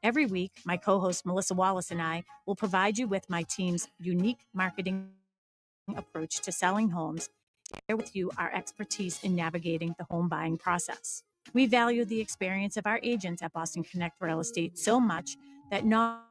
Every week, my co-host Melissa Wallace and I will provide you with my team's unique marketing approach to selling homes, share with you our expertise in navigating the home buying process. We value the experience of our agents at Boston Connect Real Estate so much that not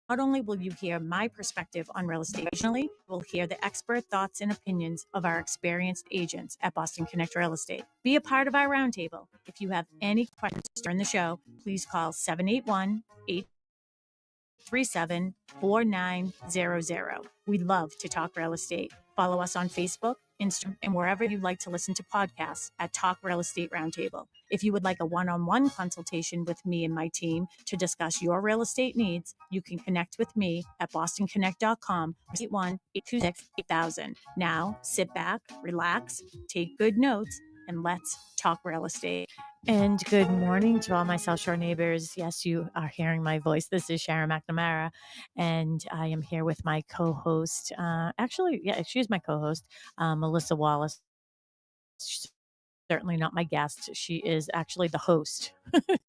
only will you hear my perspective on real estate, additionally, you will hear the expert thoughts and opinions of our experienced agents at Boston Connect Real Estate. Be a part of our roundtable. If you have any questions during the show, please call 781-837-4900. We love to talk real estate. Follow us on Facebook, Instagram, and wherever you'd like to listen to podcasts at Talk Real Estate Roundtable. If you would like a one-on-one consultation with me and my team to discuss your real estate needs, you can connect with me at bostonconnect.com or 81-826-8000. Now, sit back, relax, take good notes, and let's talk real estate. And good morning to all my South Shore neighbors. Yes, you are hearing my voice. This is Sharon McNamara, and I am here with my co-host. She's my co-host, Melissa Wallace. She's certainly not my guest. She is actually the host.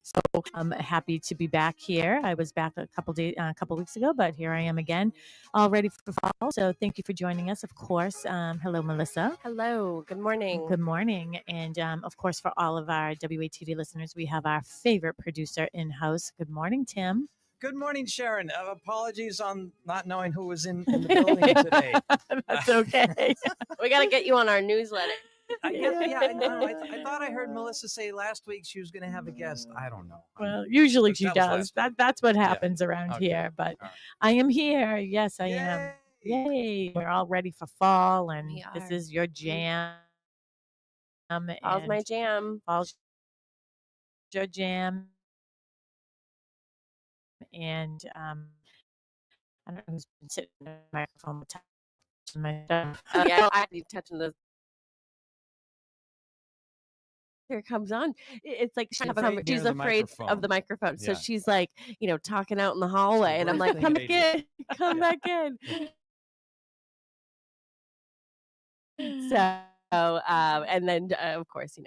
So I'm happy to be back here. I was back a couple weeks ago, but here I am again, all ready for fall. So thank you for joining us. Of course, hello, Melissa. Hello. Good morning. Good morning. And of course, for all of our WATD listeners, we have our favorite producer in house. Good morning, Tim. Good morning, Sharon. Apologies on not knowing who was in the building today. That's okay. We got to get you on our newsletter. I thought I heard Melissa say last week she was going to have a guest. I don't know. Well, usually she does. That's what happens around here. But I am here. Yes, I am. Yay. We're all ready for fall, and this is your jam. Fall's my jam. Fall's your jam. And I don't know who's been sitting on the microphone touching my stuff. I've been touching the. Here it comes on. It's like she's afraid of the microphone. So she's like, talking out in the hallway. And I'm like, come back in. Come back in. So, and then, of course,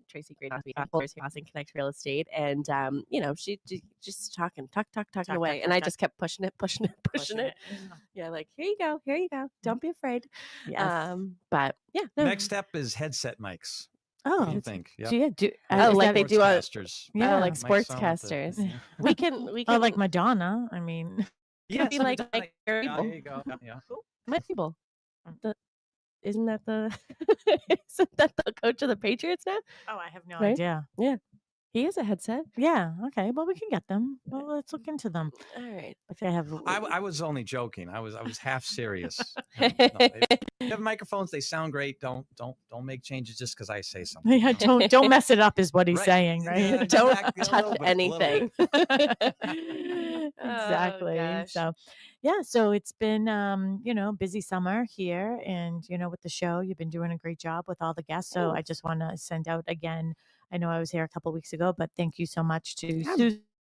Tracy Grady, Boston Connect Real Estate. And, she just talking away. And I just kept pushing it. Yeah, like, here you go. Don't be afraid. Yes. But, yeah. No. Next step is headset mics. Oh, what do you think? Yep. Like they do on like sportscasters. We can. Oh, like Madonna. I mean, be like people. There you go. Yeah. My people. Isn't that the coach of the Patriots now? Oh, I have no idea. Yeah. He has a headset. Yeah. Okay. Well, we can get them. Well, let's look into them. All right. If they have, I was only joking. I was half serious. They have microphones. They sound great. Don't make changes just because I say something. Yeah. Don't mess it up. Is what he's saying, right? Yeah, don't touch anything. Exactly. So, yeah. So it's been, busy summer here, and with the show, you've been doing a great job with all the guests. So I just want to send out again. I know I was here a couple of weeks ago, but thank you so much to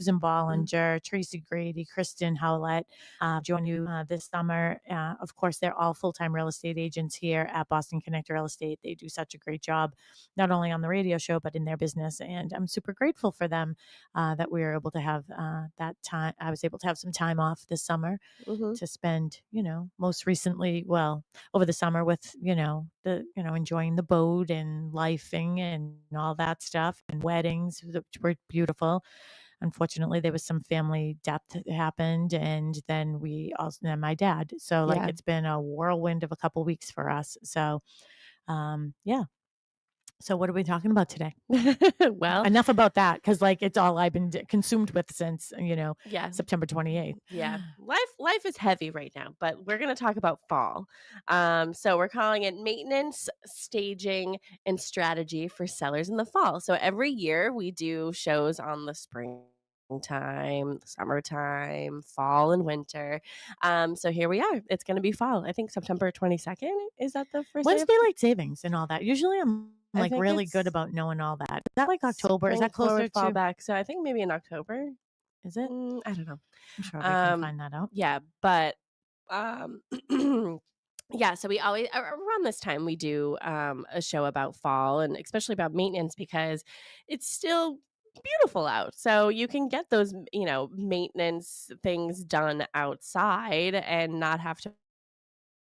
Susan Bollinger, Tracy Grady, Kristen Howlett, join you this summer. Of course, they're all full-time real estate agents here at Boston Connect Real Estate. They do such a great job, not only on the radio show, but in their business. And I'm super grateful for them that we were able to have that time. I was able to have some time off this summer to spend, most recently, over the summer with, enjoying the boat and lifing and all that stuff, and weddings, which were beautiful. Unfortunately, there was some family death that happened, and then my dad. So it's been a whirlwind of a couple weeks for us. So, yeah. So what are we talking about today? Well, enough about that, because it's all I've been consumed with since September 28th. Yeah, life is heavy right now, but we're going to talk about fall. So we're calling it maintenance, staging, and strategy for sellers in the fall. So every year we do shows on the springtime, summertime, fall, and winter. So here we are. It's going to be fall. I think September 22nd. Is that the first? When's daylight savings and all that? Usually I'm really good about knowing all that. Is that October? Is that closer to fallback? So I think maybe in October. Is it? I don't know. I'm sure we can find that out. Yeah, but yeah. So we always around this time we do a show about fall, and especially about maintenance, because it's still beautiful out. So you can get those, maintenance things done outside and not have to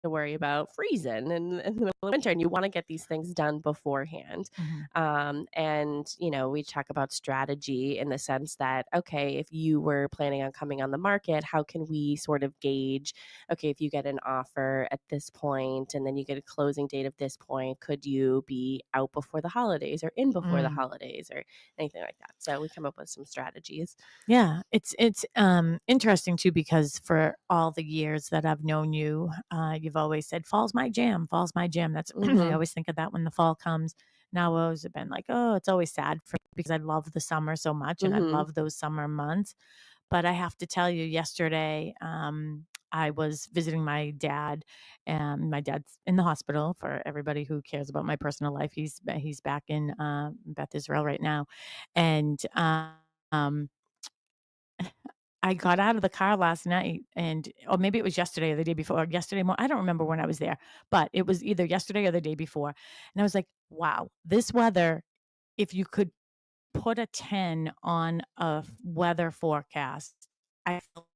worry about freezing in the middle of winter, and you want to get these things done beforehand. Mhm. And we talk about strategy in the sense that, okay, if you were planning on coming on the market, how can we sort of gauge, okay, if you get an offer at this point and then you get a closing date of this point, could you be out before the holidays or in before the Mm. holidays or anything like that? So we come up with some strategies. Yeah, it's interesting too, because for all the years that I've known you, you've always said fall's my jam, fall's my jam. That's I Mm-hmm. always think of that when the fall comes. Now I've always been like, oh, it's always sad for me because I love the summer so much and I Mm-hmm. love those summer months. But I have to tell you, yesterday, I was visiting my dad, and my dad's in the hospital. For everybody who cares about my personal life, he's back in Beth Israel right now, and um, I got out of the car last night or maybe it was yesterday or the day before, or yesterday morning. I don't remember when I was there, but it was either yesterday or the day before. And I was like, wow, this weather, if you could put a 10 on a weather forecast, I felt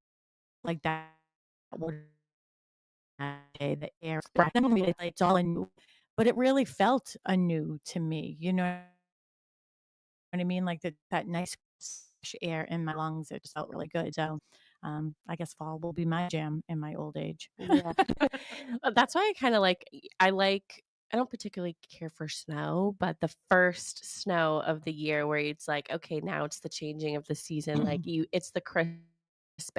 like that would the air, not only it's all anew, but it really felt anew to me. You know what I mean? Like that nice fresh air in my lungs. It just felt really good. So I guess fall will be my jam in my old age. Yeah. That's why I kind of I don't particularly care for snow, but the first snow of the year where it's like, okay, now it's the changing of the season. It's the crisp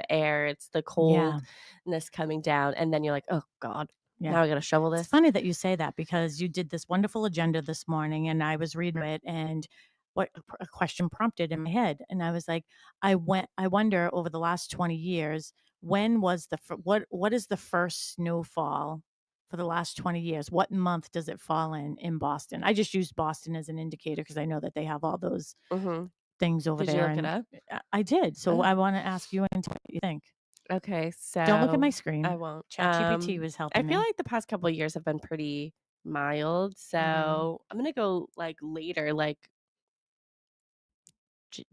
air, it's the Yeah. coldness coming down. And then you're like, oh God, Yeah. now I got to shovel It's this. funny that you say that because you did this wonderful agenda this morning and I was reading it, and what a question prompted in my head, and I was like, I wonder over the last 20 years, when was what is the first snowfall for the last 20 years? What month does it fall in Boston? I just used Boston as an indicator because I know that they have all those Mm-hmm. things over Did you there, look it and up? I did. So Oh, I want to ask you and tell me what you think. okay. Don't look at my So I screen. won't. ChatGPT was I helping feel me. like the past couple of years have been pretty mild. Mhm. So I'm going to go like later, like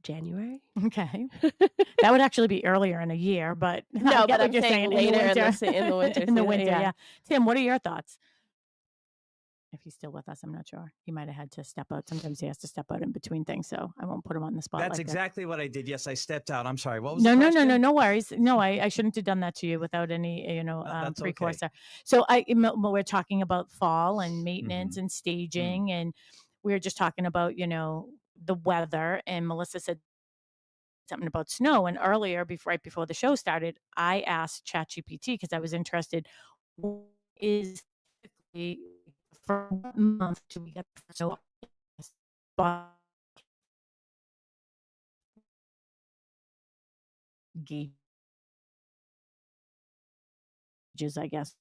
January. Okay. That would actually be earlier in a year, but I No, get but what I'm you're saying saying in the later in winter. in the winter In the season. winter, Yeah. yeah. Tim, what are your thoughts? If he's still with us, I'm not sure. He might have had to step out. Sometimes he has to step out in between things, so I won't put him on the spot That's like that. exactly what I did. Yes, I stepped out. I'm sorry. What was No, the no, no, no, question? no worries. No, I shouldn't have done that to you without any, That's okay. pre-course there. So we're talking about fall and maintenance and staging, and we were just talking about, the weather, and Melissa said something about snow. And earlier, right before the show started, I asked ChatGPT because I was interested. What is typically for what month do we get the snow? Gauges, I guess,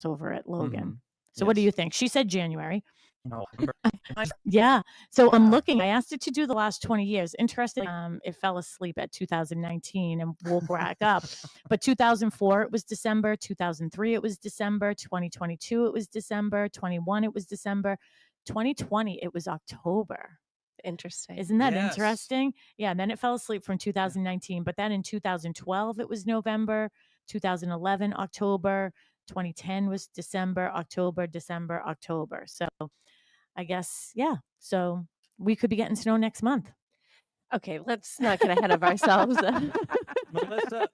over at Logan. So what do Yes. you think? She said January. November. Yeah. So I'm Yeah. looking. I asked it to do the last 20 years. Interesting. It fell asleep at 2019 and woke back up. But 2004, it was December. 2003, it was December. 2022, it was December. 21, it was December. 2020, it was October. Interesting. Isn't that Yes. interesting? Yeah. And then it fell asleep from 2019. But then in 2012, it was November. 2011, October. 2010 was December, October, December, October. So I guess, yeah. So we could be getting snow next month. Okay, let's not get ahead of ourselves.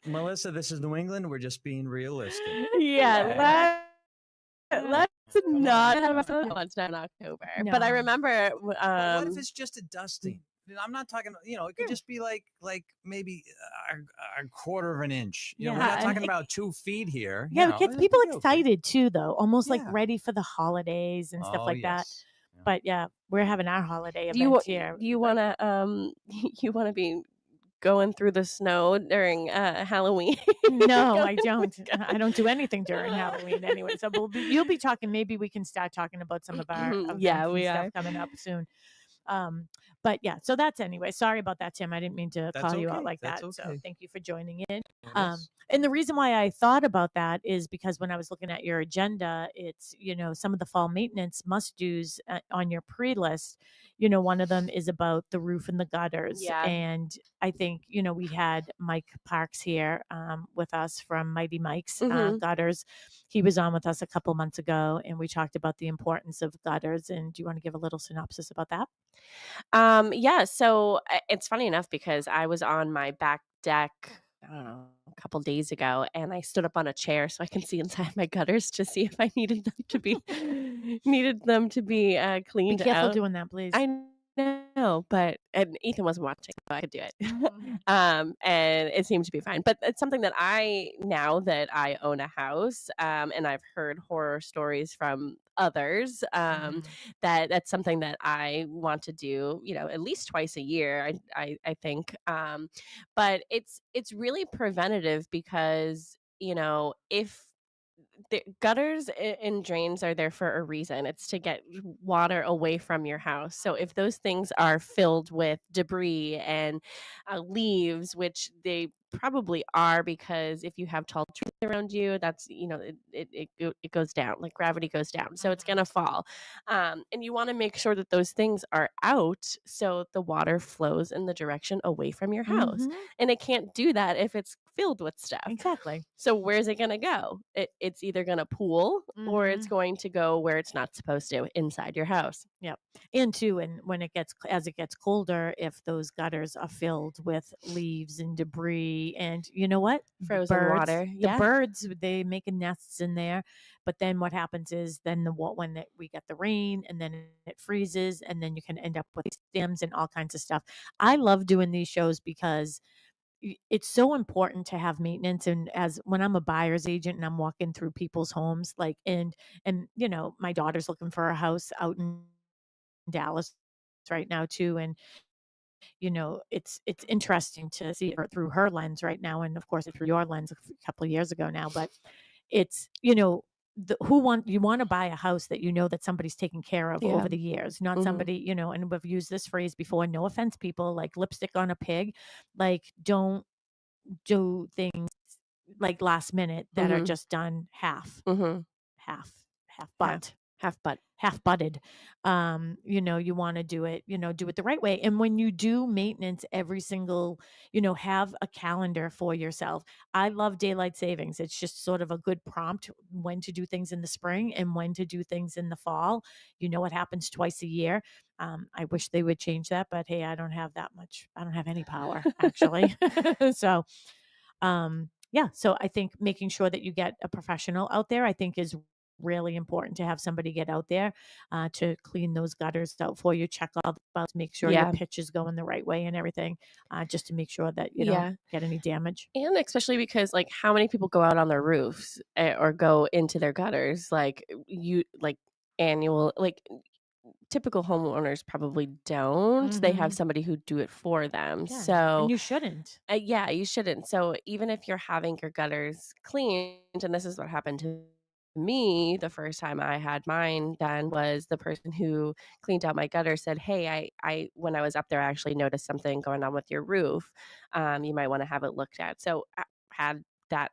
Melissa, this is New England. We're just being realistic. Yeah, let's Come not on. have ourselves. No, it's not in October. But I No. remember, But what if it's just a dusting? I'm not talking. It could just be like maybe a quarter of an inch. We're Yeah, not and talking about 2 feet here. yeah, it gets it'd people be okay. excited too, though, almost like Yeah. ready for the holidays and stuff Oh like that. yes. Yeah. But yeah, we're having our holiday do you event here. do you want to you want to be going through the snow during Halloween? No, Go- I don't. I don't do anything during Halloween anyway. So you'll be talking. Maybe we can start talking about some of our Yeah, events and we stuff are. coming up soon. Um, But yeah, so that's anyway. Sorry about that, Tim. I didn't mean to That's call you out okay. like That's that. So okay. thank you for joining in. Yes. And the reason why I thought about that is because when I was looking at your agenda, it's, some of the fall maintenance must do's on your pre list. One of them is about the roof and the gutters. Yeah. And I think, we had Mike Parks here with us from Mighty Mike's Hmm. Gutters. He was on with us a couple months ago and we talked about the importance of gutters. And do you want to give a little synopsis about that? Yeah, so it's funny enough because I was on my back deck, I don't know, a couple days ago, and I stood up on a chair so I can see inside my gutters to see if I needed them to be Be cleaned careful out. doing that, please. I know, but and Ethan wasn't watching, so I could do it. Mhm. And it seemed to be fine. But it's something that now that I own a house, and I've heard horror stories from others, Mhm. that's something that I want to do, at least twice a year. I think, but it's really preventative because if the gutters and drains are there for a reason. It's to get water away from your house. So if those things are filled with debris and leaves, which they probably are, because if you have tall trees around you, that's it goes down, like gravity goes down, so it's Mhm. gonna fall. And you want to make sure that those things are out so the water flows in the direction away from your house. Mhm. And it can't do that if it's filled with stuff. Exactly. So where's it gonna go? It's either gonna pool or it's Mhm. going to go where it's not supposed to, inside your house. Yep. And too, and when as it gets colder, if those gutters are filled with leaves and debris, and you know what, Frozen water, the yeah. birds, they make nests in there. But then what happens is, then we get the rain, and then it freezes, and then you can end up with dams and all kinds of stuff. I love doing these shows because it's so important to have maintenance. And as when I'm a buyer's agent and I'm walking through people's homes, like, and my daughter's looking for a house out in Dallas right now too, and it's interesting to see her through her lens right now, and of course through your lens a couple of years ago now. But it's you want to buy a house that that somebody's taken care of Yeah. over the years, not Mhm. somebody, and we've used this phrase before, no offense, people, like lipstick on a pig. Like, don't do things like last minute that are Mhm. just done Mhm. half half Half butt half butt. half butted. You want to do it, do it the right way. And when you do maintenance every single, have a calendar for yourself. I love daylight savings. It's just sort of a good prompt when to do things in the spring and when to do things in the fall. It happens twice a year. I wish they would change that, but hey, I don't have that much. I don't have any power, actually. So, yeah, so I think making sure that you get a professional out there, I think, is really important, to have somebody get out there to clean those gutters out for you, check all the spouts, make sure your Yeah. pitch is going the right way and everything, just to make sure that you don't Yeah. get any damage. And especially because, like, how many people go out on their roofs, or go into their gutters, annual, typical homeowners probably don't. They have Hmm. somebody who do it for them. Yeah, So, and you shouldn't. yeah, you shouldn't. So even if you're having your gutters cleaned, and this is what happened to me the first time I had mine done, was the person who cleaned out my gutter said, "Hey, I when I was up there, I actually noticed something going on with your roof. You might want to have it looked at." So had that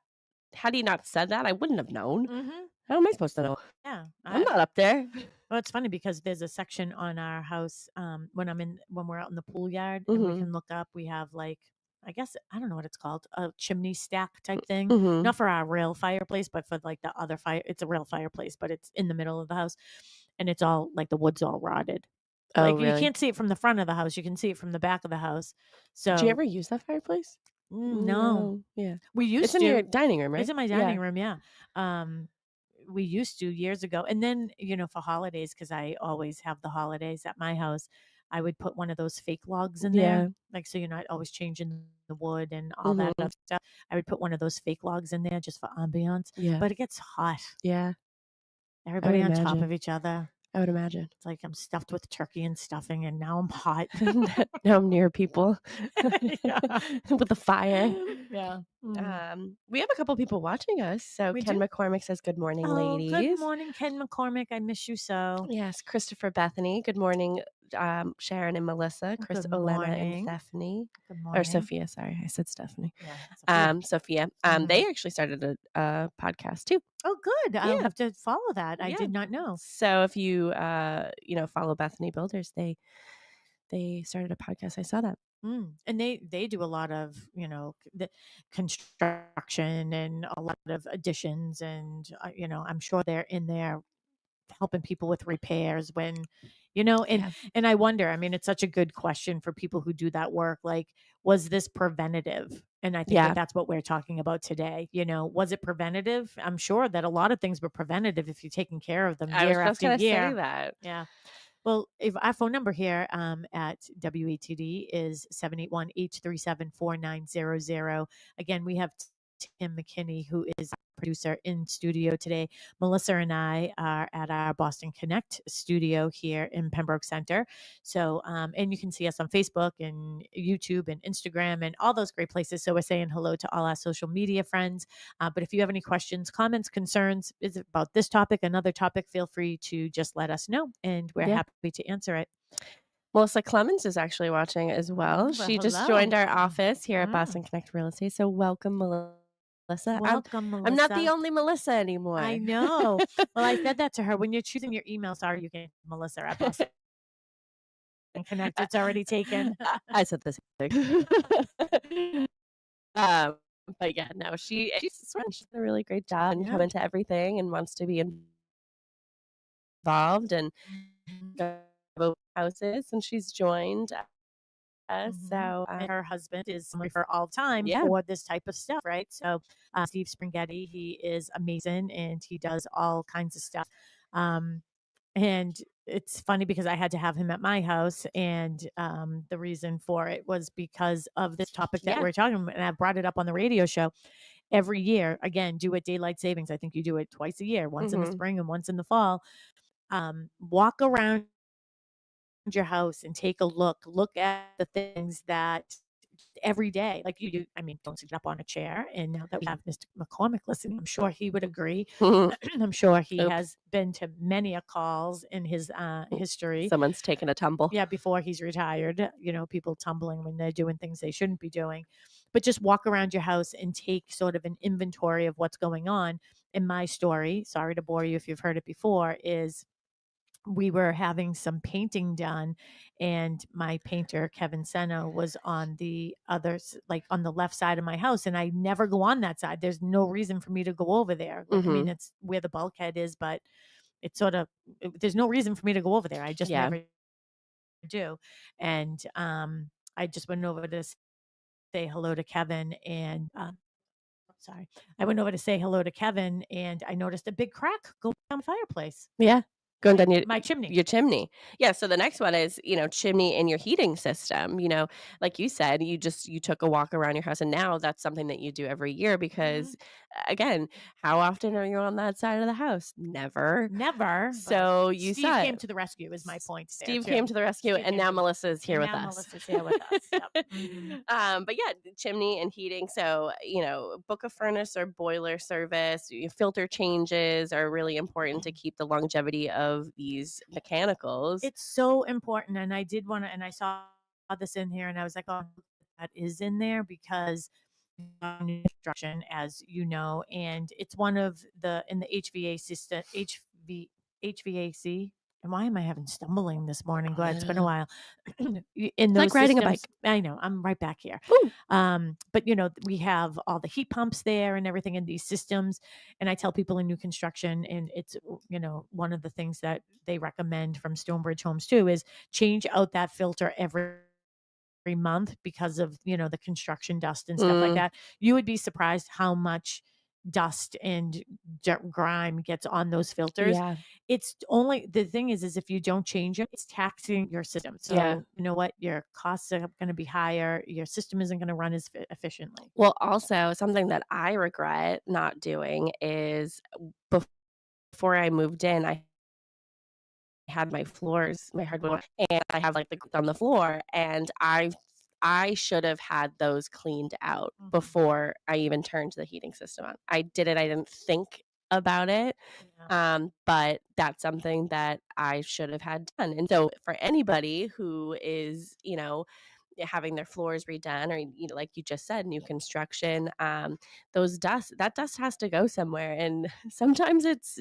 had he not said that, I wouldn't have known. Hmm. How am I supposed to know? Yeah. I'm not up there. Well, it's funny because there's a section on our house, when we're out in the pool yard, and we Mhm. can look up. We have, like, I guess, I don't know what it's called, a chimney stack type thing. Mhm. Not for our real fireplace, but for like the other fire. It's a real fireplace, but it's in the middle of the house, and it's all like the wood's all rotted. Oh, Like, you really? can't see it from the front of the house. You can see it from the back of the house. Did you So, ever use that fireplace? no, No. Yeah. we It's used in your to. dining room, It's right? in my Yeah. dining room, yeah. Um, we used to years ago. And then, for holidays, because I always have the holidays at my house, I would put one of those fake logs in there. Yeah. Like, so you're not always changing the wood and all that Mhm. other stuff. I would put one of those fake logs in there just for ambiance. Yeah. But it gets hot. Yeah. I would Everybody on top of imagine. each other. I would imagine. It's like I'm stuffed with turkey and stuffing, and now I'm hot. Now I'm near people Yeah. with a fire. Yeah. Mm. We have a couple people watching us. So We Ken do. McCormick says, "Good morning, Oh, good ladies." morning, Ken McCormick. I miss you so. Yes, Christopher Bethany. Good morning. Sharon and Melissa, Chris, Good Olena, and morning. Stephanie. Good Or morning. Sophia, sorry, I said Stephanie. Yeah, Sophia. Sophia. Mhm. They actually started a podcast too. Oh, good. I'll Yeah. have to follow that. I Yeah. did not know. So if you follow Bethany Builders, they started a podcast. I saw that. And they do a lot of the construction and a lot of additions, and I'm sure they're in there helping people with repairs when Yeah. and I wonder, I mean, it's such a good question for people who do that work, like, was this preventative? And I think Yeah. that's what we're talking about today. Was it preventative? I'm sure that a lot of things were preventative if you're taking care of them I was year just after gonna say year. that. Yeah. Well, if our phone number here at WATD is 781-837-4900. Again, we have Tim McKinney, who is our producer in studio today. Melissa and I are at our Boston Connect studio here in Pembroke Center. So, and you can see us on Facebook and YouTube and Instagram and all those great places. So we're saying hello to all our social media friends. But if you have any questions, comments, concerns, is it about this topic, another topic, feel free to just let us know, and we're Yeah. happy to answer it. Melissa Clemens is actually watching as well. Well, She just hello. joined our office here at Mm. Boston Connect Real Estate. So welcome, Melissa. Welcome, I'm not the Melissa. only Melissa anymore. I know. Well, I said that to her. When you're choosing your email, sorry, you can Melissa at Boston Connect. It's already taken. I said the same thing. But yeah, no, she's done a really great job and Yeah. come into everything and wants to be involved and go houses, and she's joined us. So And her husband is someone for all time Yeah. for this type of stuff, right? So Steve Springhetti, he is amazing, and he does all kinds of stuff. And it's funny because I had to have him at my house, and the reason for it was because of this topic that Yeah. we're talking about, and I brought it up on the radio show. Every year, again, do it daylight savings. I think you do it twice a year, once in the spring and once in the fall. Walk around your house and take a look at the things that every day, like you do. I mean, don't sit up on a chair. And now that we have Mr. McCormick listening, I'm sure he would agree. I'm sure he Oops. has been to many a calls in his history. Someone's taken a tumble. Yeah, before he's retired, people tumbling when they're doing things they shouldn't be doing. But just walk around your house and take sort of an inventory of what's going on. And my story, sorry to bore you if you've heard it before, is we were having some painting done, and my painter Kevin Senna was on the like on the left side of my house, and I never go on that side. There's no reason for me to go over there. I mean, it's where the bulkhead is, but it's sort of there's no reason for me to go over there. I just never do. And I just went over to say hello to Kevin, and sorry, I went over to say hello to Kevin, and I noticed a big crack go down the fireplace. Yeah. Going down My chimney. your chimney. Yeah. So the next one is, chimney in your heating system. Like you said, you took a walk around your house, and now that's something that you do every year because, again, how often are you on that side of the house? Never. Never. So you Steve saw came to the rescue is my point there, Steve too. came to the rescue, Steve and came now to- Melissa is here and with now us. Melissa's here with us. Yep. But yeah, chimney and heating. So, book a furnace or boiler service. Filter changes are really important to keep the longevity of these mechanicals. It's so important. And I did want to, and I saw this in here, and I was like, oh, that is in there because construction, as you know, and it's one of in the HVAC system, HVAC. And why am I having stumbling this morning? Glad it's been a while. In those like riding a systems, bike. I know, I'm right back here. Ooh. But we have all the heat pumps there and everything in these systems. And I tell people in new construction, and it's one of the things that they recommend from Stonebridge Homes too, is change out that filter every month because of the construction dust and stuff like that. You would be surprised how much dust and grime gets on those filters. Yeah. It's only the thing is if you don't change it, it's taxing your system. So you know what, your costs are going to be higher. Your system isn't going to run as efficiently. Well, also something that I regret not doing is before I moved in, I had my floors, my hardwood, and I have like the on the floor, and I should have had those cleaned out before I even turned the heating system on. I did it. I didn't think about it. Yeah. But that's something that I should have had done. And so for anybody who is, having their floors redone or, like you just said, new construction, that dust has to go somewhere. And sometimes it's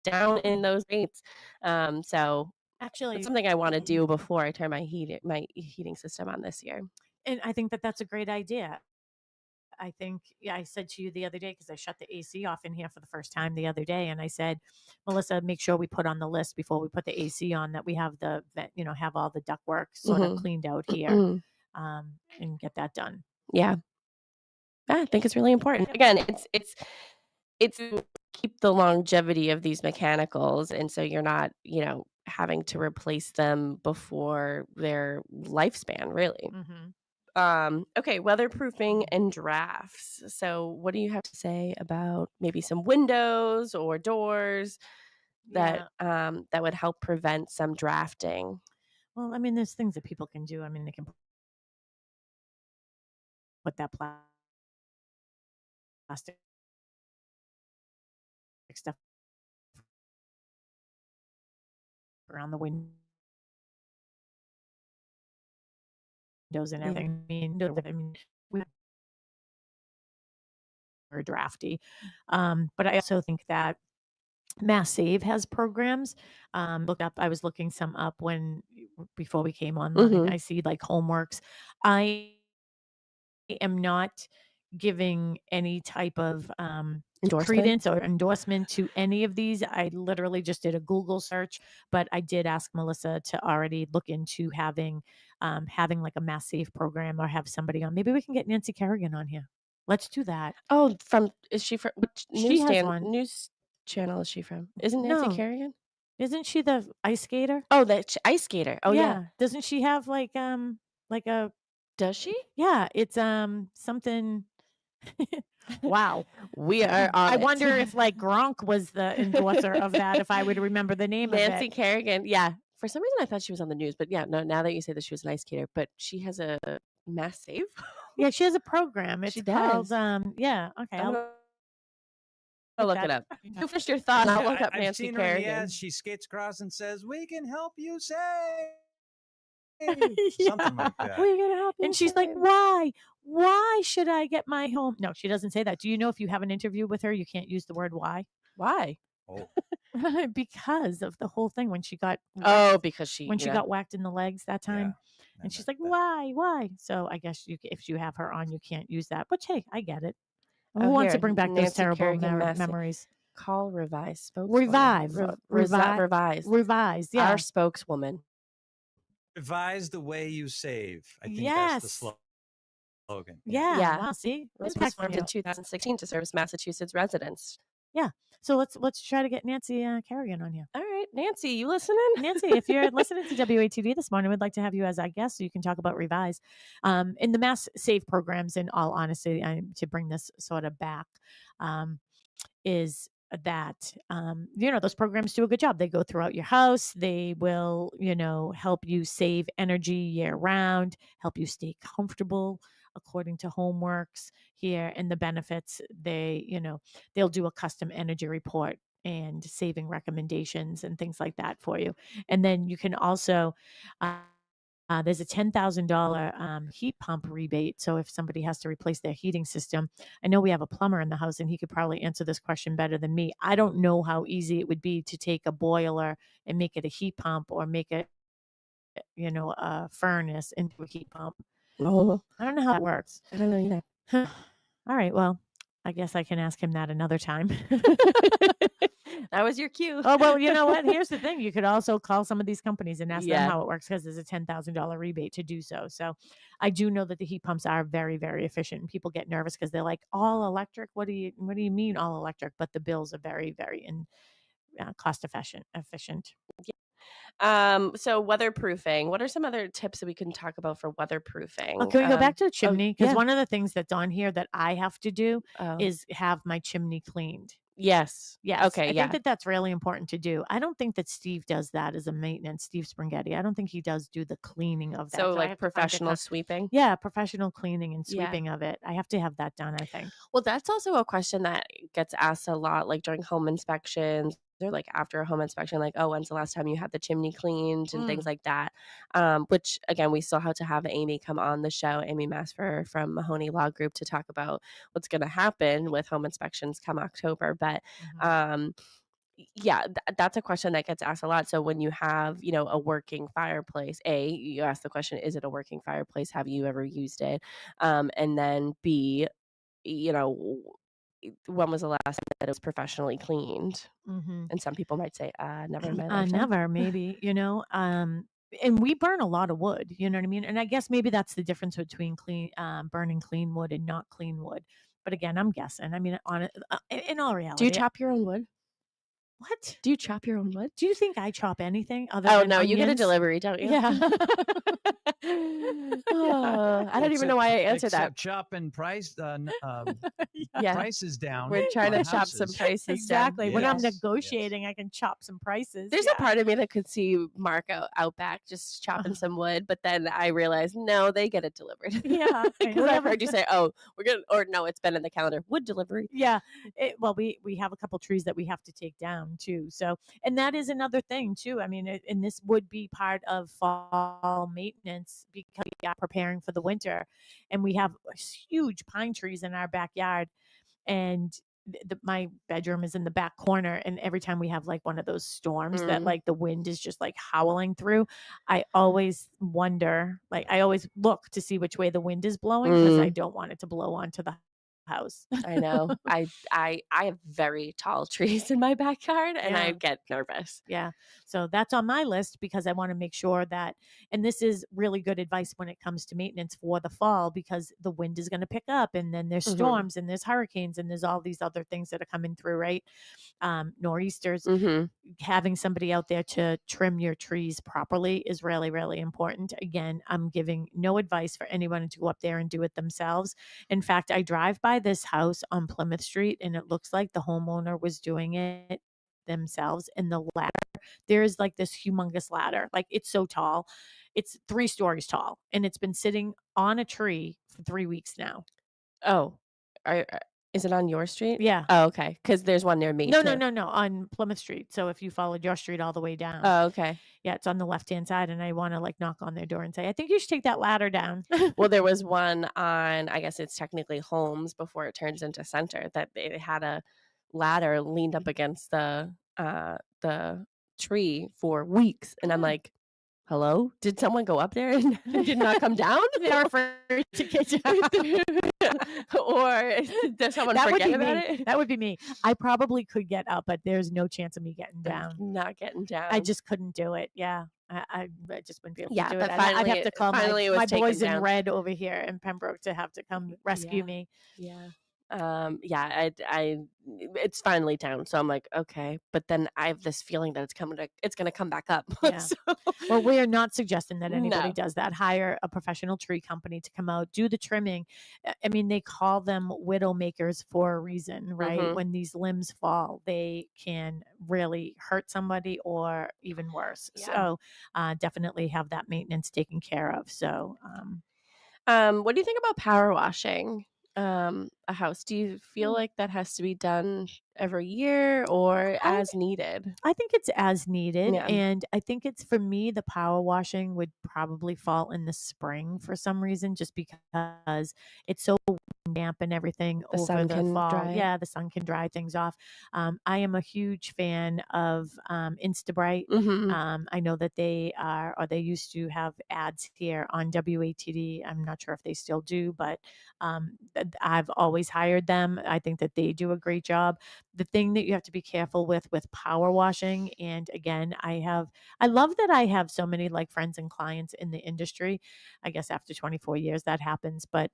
down in those rates. So that's Actually, something I want to do before I turn my heating system on this year. and I think that that's a great idea. I think, yeah, I said to you the other day, because I shut the AC off in here for the first time the other day, and I said, Melissa, make sure we put on the list before we put the AC on that we have have all the ductwork sort of Mhm. cleaned out here, and get that done. Yeah. I think it's really important. Again, it's to keep the longevity of these mechanicals, and so you're not, having to replace them before their lifespan, really. Hmm. Okay, weatherproofing and drafts. So, what do you have to say about maybe some windows or doors that Yeah. that would help prevent some drafting? Well, I mean, there's things that people can do. I mean, they can put that plastic stuff around the windows and Yeah. everything. I mean, we are drafty. But I also think that Mass Save has programs. I was looking some up before we came online. Mhm. I see like Homeworks. I am not giving any type of Endorsement? credence or endorsement to any of these. I literally just did a Google search, but I did ask Melissa to already look into having like a Mass Save program or have somebody on. Maybe we can get Nancy Kerrigan on here. Let's do that. Oh, is she from which She has one. news channel is she from? Isn't Nancy No, Kerrigan? isn't she the ice skater? Oh, ice skater. Oh, yeah. Yeah. Doesn't she have like a Does she? yeah, it's something. Wow. We are on I it. wonder if like Gronk was the endorser of that, if I would remember the name of Nancy it. Kerrigan. Yeah. For some reason, I thought she was on the news, but yeah, no. Now that you say that she was an ice skater, but she has a Mass Save. Yeah, she has a program. It's She called does. yeah, okay, I'm I'll gonna look look that it up. up. You finish your thought. I'll look up I've Nancy seen her in the Kerrigan. ads. She skates across and says, "We can help you save." Yeah. Something like that. We're gonna help you. And she's like, save. "Why? Why should I get my home?" No, she doesn't say that. Do you know if you have an interview with her, you can't use the word why? Why? Oh, Because of the whole thing when she got Oh, because she, whacked in the legs that time. yeah. And she's like, "Why? So I guess if you have her on, you can't use that. Which, hey, I get it. Who Oh, wants to here, bring back those Nancy terrible Kerrigan Mass Save. memories? Call Revise spokeswoman. Revive, Revise. revise. Our Yeah, spokeswoman. Revise the way you save. I think that's the yes, slogan. yeah. Yeah. Wow, see, It was impact formed you. in 2016 to service Massachusetts residents. Yeah. So let's try to get Nancy Kerrigan on here. All right, Nancy, you listening? Nancy, if you're listening to WATD this morning, we'd like to have you as our guest so you can talk about Revise. In the Mass Save programs, in all honesty, to bring this sort of back, is that those programs do a good job. They go throughout your house. They will help you save energy year round, help you stay comfortable according to Homeworks here. And the benefits, they'll do a custom energy report and saving recommendations and things like that for you. And then you can also there's a $10,000 heat pump rebate. So if somebody has to replace their heating system, I know we have a plumber in the house and he could probably answer this question better than me. I don't know how easy it would be to take a boiler and make it a heat pump or make it, a furnace into a heat pump. Oh, I don't know how that works. I don't know either. All right. Well, I guess I can ask him that another time. That was your cue. Oh, well, you know what? Here's the thing. You could also call some of these companies and ask them Yeah. how it works because there's a $10,000 rebate to do so. So I do know that the heat pumps are very, very efficient. And people get nervous because they're like, all electric? What do you mean all electric? But the bills are very, very cost efficient. So weatherproofing. What are some other tips that we can talk about for weatherproofing? Oh, can we go back to the chimney? Because yeah. one of the things that's on here that I have to do Oh. is have my chimney cleaned. Yes. Yes, Okay. I Yeah. think that that's really important to do. I don't think that Steve does that as a maintenance, Steve Springhetti. I don't think he does do the cleaning of that. So So I like have to find a professional sweeping. yeah, professional cleaning and Yeah. sweeping of it. I have to have that done, I think. Well, that's also a question that gets asked a lot, like during home inspections or like after a home inspection, like, oh, when's the last time you had the chimney cleaned and things Mm. like that. Which again, we still have to have Amy come on the show, Amy Masfer from Mahoney Law Group, to talk about what's going to happen with home inspections come October. But Mhm. um, yeah, that's a question that gets asked a lot. So when you have, a working fireplace, A, you ask the question, is it a working fireplace? Have you ever used it? And then B, when was the last time that it was professionally cleaned? Mhm. And some people might say, never in my lifetime. Never, maybe, and we burn a lot of wood, you know what I mean? And I guess maybe that's the difference between burning clean wood and not clean wood. But again, I'm guessing. I mean, in all Do you reality, chop your own wood? what? Do you chop your own wood? Do you think I chop anything other Oh, than no, you get a onions? delivery, don't you? Yeah. Oh, I don't even know why I answered that. Except chopping Yeah. prices down. We're trying to on chop some houses. prices down. Exactly. When I'm Yes, negotiating, I can chop some prices. There's a part of me that could see Mark out back just chopping some wood, but then I realized, no, they get it delivered. Yeah. Because I've heard you say, oh, we're going to, or no, it's been in the calendar, wood delivery. Yeah. Well, we have a couple trees that we have to take down too. So, and that is another thing too. I mean, and this would be part of fall maintenance because we are preparing for the winter, and we have huge pine trees in our backyard, and my bedroom is in the back corner, and every time we have like one of those storms that like the wind is just like howling through, I always wonder, like I always look to see which way the wind is blowing because I don't want it to blow onto the house. I know. I have very tall trees in my backyard, and I Yeah. get nervous. Yeah. So that's on my list because I want to make sure that, and this is really good advice when it comes to maintenance for the fall because the wind is going to pick up, and then there's storms and there's hurricanes and there's all these other things that are coming through, right? Nor'easters. Having somebody out there to trim your trees properly is really, really important. Again, I'm giving no advice for anyone to go up there and do it themselves. In fact, I drive by this house on Plymouth Street and it looks like the homeowner was doing it themselves. And the ladder, there is like this humongous ladder, like it's so tall, it's 3 stories tall, and it's been sitting on a tree for 3 weeks now. Oh, is it on your street? Yeah. Oh, okay. Because there's one near me. No, too. no, on Plymouth Street. So if you followed your street all the way down. Oh, okay. Yeah, it's on the left-hand side, and I wanna, like, knock on their door and say, "I think you should take that ladder down." Well, there was one on, I guess it's technically Holmes before it turns into Center, that they had a ladder leaned up against the tree for weeks, and I'm like, hello? Did someone go up there and did not come down? They're afraid to get down. Or did someone That would forget be about me. it? That would be me. I probably could get up, but there's no chance of me getting down. Not getting down. I just couldn't do it. Yeah. I just wouldn't be able Yeah, to do but it. I'd finally have to call finally it was my taken boys in down. red over here in Pembroke to have to come rescue Yeah. me. Yeah. Yeah, I it's finally down. So I'm like, okay. But then I have this feeling that it's gonna come back up. Yeah. So, Well, we are not suggesting that anybody No. does that. Hire a professional tree company to come out, do the trimming. I mean, they call them widow makers for a reason, right? When these limbs fall, they can really hurt somebody or even worse. Yeah. So definitely have that maintenance taken care of. So what do you think about power washing a house? Do you feel like that has to be done every year or I- as needed? I think it's as needed. Yeah. And I think it's for me, the power washing would probably fall in the spring for some reason, just because it's so damp and everything The over sun the can fall. dry it. Yeah, the sun can dry things off. I am a huge fan of Instabright. I know that they are, or they used to have ads here on WATD. I'm not sure if they still do, but I've always hired them. I think that they do a great job. The thing that you have to be careful with power washing, and again, I love that I have so many like friends and clients in the industry. I guess after 24 years that happens, but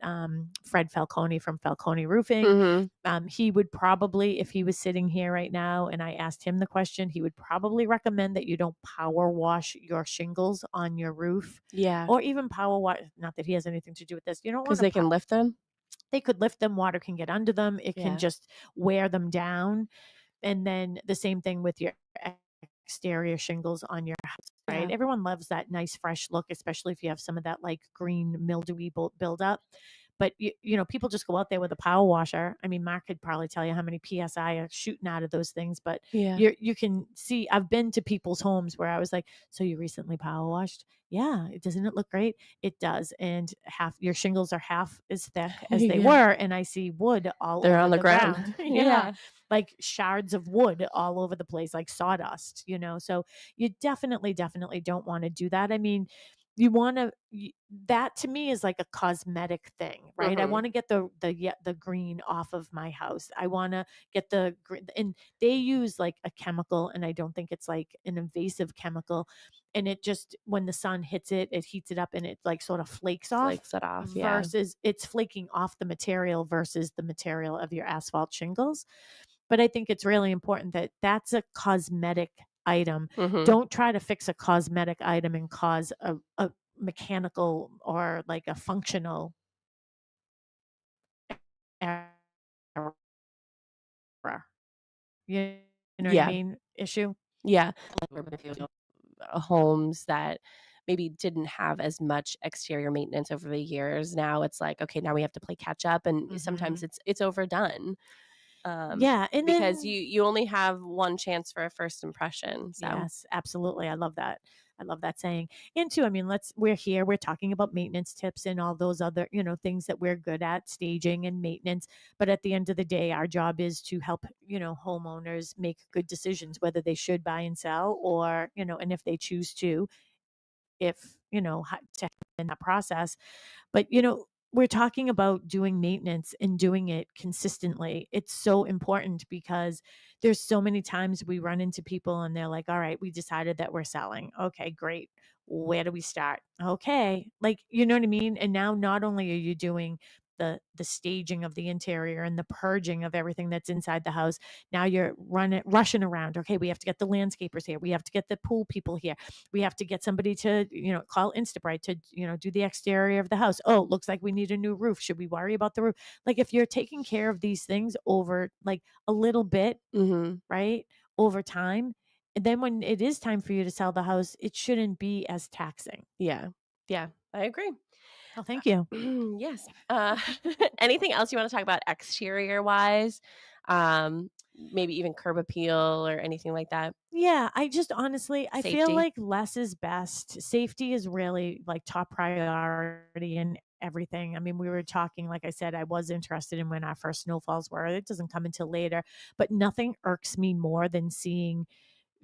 Fred Falcone from Falcone Roofing, he would probably, if he was sitting here right now and I asked him the question, he would probably recommend that you don't power wash your shingles on your roof, Yeah. or even power wash. Not that he has anything to do with this. You don't want Because they can lift them. they could lift them, water can get under them, it can Yeah. just wear them down. And then the same thing with your exterior shingles on your house, right? Yeah. Everyone loves that nice fresh look, especially if you have some of that like green mildewy buildup. But people just go out there with a power washer. I mean, Mark could probably tell you how many psi are shooting out of those things. But Yeah. you can see. I've been to people's homes where I was like, "So you recently power washed? Yeah, doesn't it look great? It does." And half your shingles are half as thick as they Yeah. were, and I see wood all They're over on the the ground. ground. Yeah. Like shards of wood all over the place, like sawdust. So you definitely don't want to do that. I mean, you want to that to me is like a cosmetic thing, right? I Mhm. want to get the green off of my house. I want to get the green, and they use like a chemical, and I don't think it's like an invasive chemical, and it just when the sun hits it, it heats it up and it like sort of flakes off, Flakes it off. Yeah. versus it's flaking off the material versus the material of your asphalt shingles. But I think it's really important that that's a cosmetic item. Mhm. Don't try to fix a cosmetic item and cause a mechanical or like a functional error. You know what I Yeah. mean? Issue. Yeah. Homes that maybe didn't have as much exterior maintenance over the years. Now it's like, okay, now we have to play catch up, and sometimes Mhm. it's overdone. Yeah, and Because then you only have one chance for a first impression. So yes, absolutely. I love that. I love that saying. And two, I mean, we're here, we're talking about maintenance tips and all those other, things that we're good at, staging and maintenance. But at the end of the day, our job is to help, homeowners make good decisions, whether they should buy and sell or, and if they choose to, if, to help in that process. But, we're talking about doing maintenance and doing it consistently. It's so important because there's so many times we run into people and they're like, all right, we decided that we're selling. Okay, great. Where do we start? Okay. Like, you know what I mean? And now not only are you doing the staging of the interior and the purging of everything that's inside the house. Now you're rushing around. Okay, we have to get the landscapers here. We have to get the pool people here. We have to get somebody to, call Instabright to, do the exterior of the house. Oh, looks like we need a new roof. Should we worry about the roof? Like if you're taking care of these things over like a little bit, mhm. right? Over time, and then when it is time for you to sell the house, it shouldn't be as taxing. Yeah. Yeah. I agree. Oh, thank you. Yes. Anything else you want to talk about exterior wise? Maybe even curb appeal or anything like that? Yeah, I just honestly, I feel Safety. like less is best. Safety is really like top priority in everything. I mean, we were talking, like I said, I was interested in when our first snowfalls were. It doesn't come until later, but nothing irks me more than seeing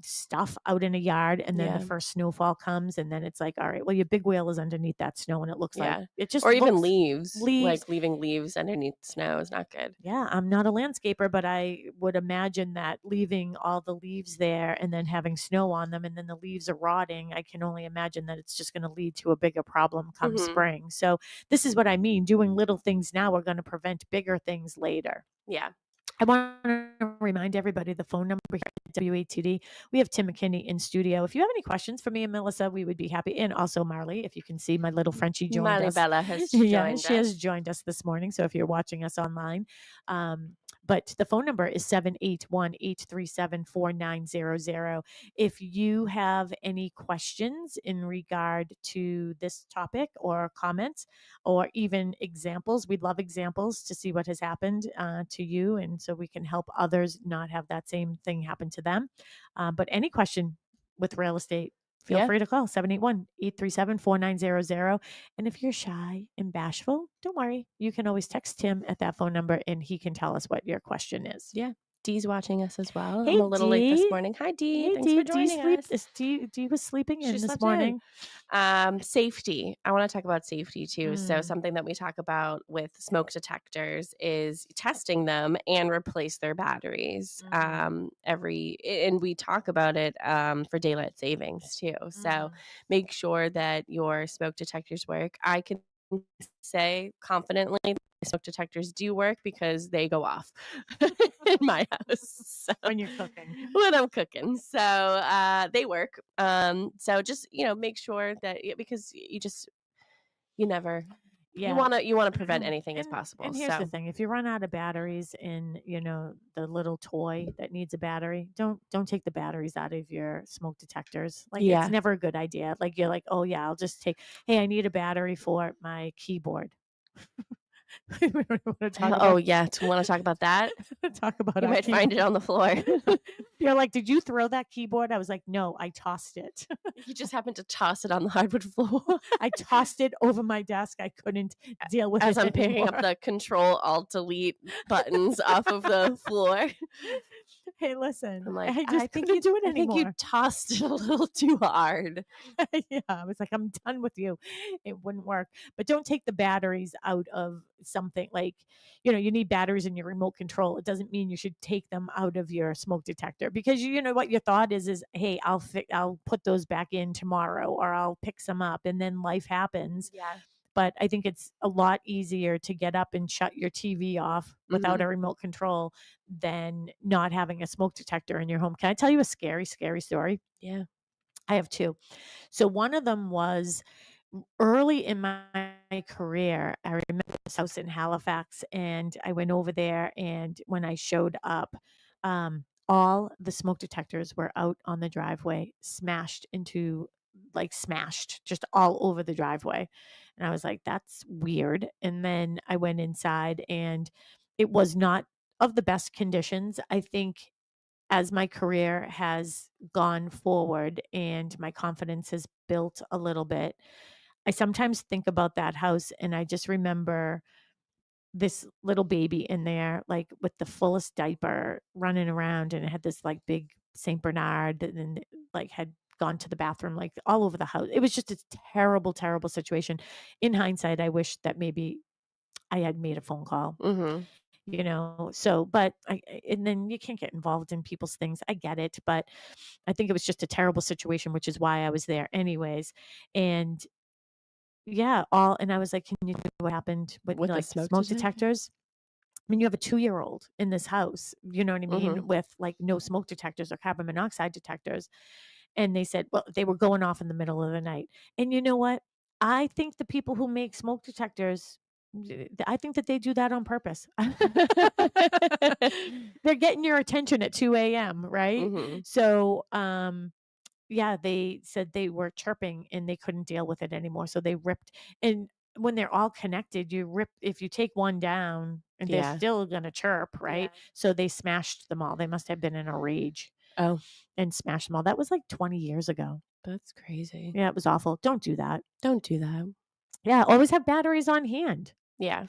stuff out in a yard and then the Yeah. first snowfall comes and then it's like, all right, well, your big wheel is underneath that snow and Yeah. it just Or even looks leaves. leaves. Like leaving leaves underneath snow is not good. Yeah, I'm not a landscaper, but I would imagine that leaving all the leaves there and then having snow on them and then the leaves are rotting, I can only imagine that it's just going to lead to a bigger problem come Mhm. spring. So this is what I mean. Doing little things now are going to prevent bigger things later. Yeah. I want to remind everybody the phone number here at WATD. We have Tim McKinney in studio. If you have any questions for me and Melissa, we would be happy. And also Marley, if you can see my little Frenchie joined us. Maribella has Yeah, joined she has us. joined us this morning. So if you're watching us online, but the phone number is 781-837-4900. If you have any questions in regard to this topic or comments or even examples, we'd love examples to see what has happened to you. And so we can help others not have that same thing happen to them. But any question with real estate, feel Yeah. free to call 781-837-4900. And if you're shy and bashful, don't worry. You can always text Tim at that phone number and he can tell us what your question is. Yeah. Dee's watching us as well. Hey, I'm a little late this Dee. morning. Hi, Dee. Hey, Thanks for Dee. Dee joining sleep. us. Dee was sleeping She in this slept in. morning. Safety. I want to talk about safety too. So Mm. something that we talk about with smoke detectors is testing them and replace their batteries. And we talk about it for daylight savings too. So make sure that your smoke detectors work. I can say confidently smoke detectors do work because they go off in my house. So, When you're cooking. when I'm cooking. So they work. So just, make sure that because you never You Yeah. want to prevent anything as possible. And here's the So thing: if you run out of batteries in, the little toy that needs a battery, don't take the batteries out of your smoke detectors. Like it's yeah. never a good idea. Like you're like, oh yeah, I'll just take. Hey, I need a battery for my keyboard. We don't want to talk Oh about yeah. To want to talk about that, talk about you our might find it keyboard. on the floor. You're like, did you throw that keyboard? I was like, no, I tossed it. You just happened to toss it on the hardwood floor. I tossed it over my desk. I couldn't deal with As it I'm picking anymore. up the Control Alt Delete buttons off of the floor. Hey, listen, I'm like, I just couldn't do it I think you anymore. tossed it a little too hard. Yeah, I was like, I'm done with you. It wouldn't work. But don't take the batteries out of something like, you need batteries in your remote control. It doesn't mean you should take them out of your smoke detector because you know what your thought is, hey, I'll put those back in tomorrow or I'll pick some up and then life happens. Yeah. But I think it's a lot easier to get up and shut your TV off without Mhm. a remote control than not having a smoke detector in your home. Can I tell you a scary, scary story? Yeah. I have two. So one of them was early in my career. I remember this house in Halifax, and I went over there. And when I showed up, all the smoke detectors were out on the driveway, smashed just all over the driveway. And I was like, that's weird. And then I went inside, and it was not of the best conditions. I think as my career has gone forward and my confidence has built a little bit, I sometimes think about that house and I just remember this little baby in there, like with the fullest diaper running around, and it had this like big St. Bernard and like had gone to the bathroom like all over the house. It was just a terrible, terrible situation. In hindsight, I wish that maybe I had made a phone call, Mhm. so but and then you can't get involved in people's things. I get it, but I think it was just a terrible situation, which is why I was there anyways. And yeah, and I was like, can you tell me what happened with With the like smoke smoke detector? detectors? I mean, you have a 2-year-old in this house, you know what I Mhm. mean, with like no smoke detectors or carbon monoxide detectors. And they said, well, they were going off in the middle of the night. And you know what? I think the people who make smoke detectors, I think that they do that on purpose. They're getting your attention at 2 a.m., right? Mhm. So, yeah, they said they were chirping and they couldn't deal with it anymore. So they ripped, and when they're all connected, if you take one down and they're Yeah. still going to chirp, right? Yeah. So they smashed them all. They must have been in a rage Oh, and smashed them all. That was like 20 years ago. that's crazy. Yeah, it was awful. Don't do that. Don't do that. Yeah, always have batteries on hand Yeah.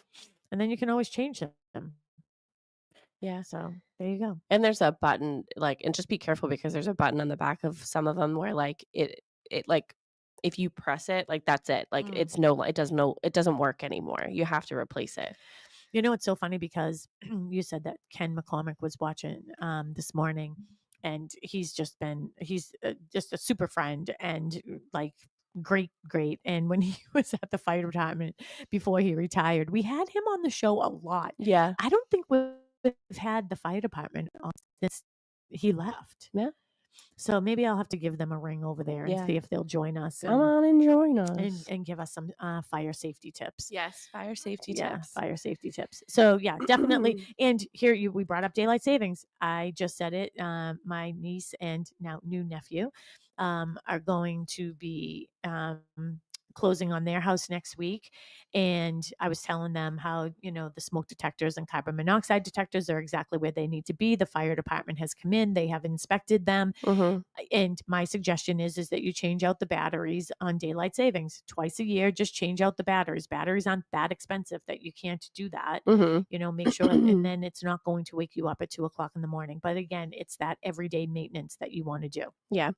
and then you can always change them. Yeah. So there you go. And there's a button, like, and just be careful because there's a button on the back of some of them where like it like if you press it, like that's it. Like Mm. it doesn't work anymore. You have to replace it. It's so funny because you said that Ken McCormick was watching this morning, and he's just a super friend and like great, great. And when he was at the fire department before he retired, we had him on the show a lot. Yeah. I don't think we've had the fire department on since he left. Yeah. So maybe I'll have to give them a ring over there and Yeah. see if they'll join us Come on and join and, us. and give us some fire safety tips. Yes, fire safety Yeah, tips. fire safety tips. So yeah, definitely. And here we brought up daylight savings. I just said it. My niece and now new nephew are going to be closing on their house next week. And I was telling them how, the smoke detectors and carbon monoxide detectors are exactly where they need to be. The fire department has come in, they have inspected them. Mhm. And my suggestion is that you change out the batteries on daylight savings twice a year. Just change out the batteries. Batteries aren't that expensive that you can't do that. Mhm. Make sure, and then it's not going to wake you up at 2 o'clock in the morning. But again, it's that everyday maintenance that you want to do. Yeah.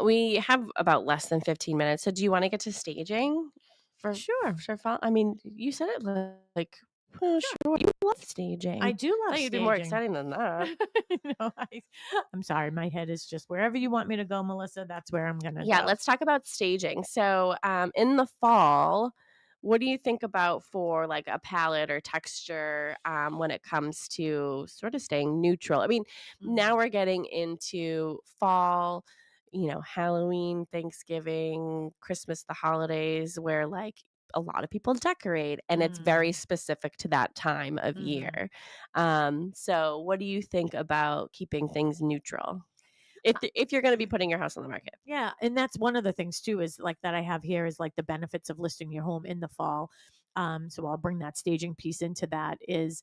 We have about less than 15 minutes. So do you want to get to staging Sure. for fall? I mean, you said it like, well, sure. You love staging. I do I love thought you'd be more staging. exciting than that. No, I'm sorry. My head is just wherever you want me to go, Melissa. That's where I'm gonna Yeah, go. let's talk about staging. So, in the fall, what do you think about for like a palette or texture when it comes to sort of staying neutral? I mean, now we're getting into fall, Halloween, Thanksgiving, Christmas, the holidays, where like a lot of people decorate, and it's very specific to that time of year. So what do you think about keeping things neutral if you're going to be putting your house on the market? Yeah, and that's one of the things too is like that I have here is like the benefits of listing your home in the fall. So I'll bring that staging piece into that is,